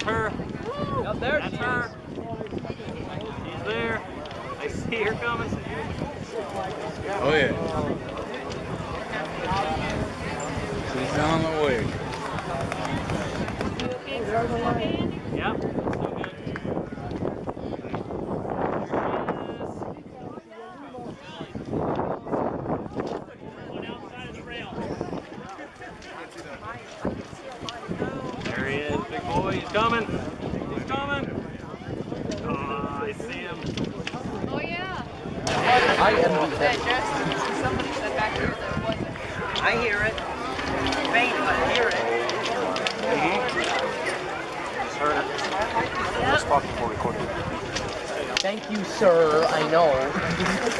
That's her. Up there. That's her. She's there. I see her coming. Oh yeah. She's on the way. Yep. So good. There he is, big boy. He's coming. He's coming. Oh, I see him. Oh yeah. I am That just somebody said back here that it wasn't. I hear it. Faint, but I hear it. Just heard it. Thank you, sir. I know.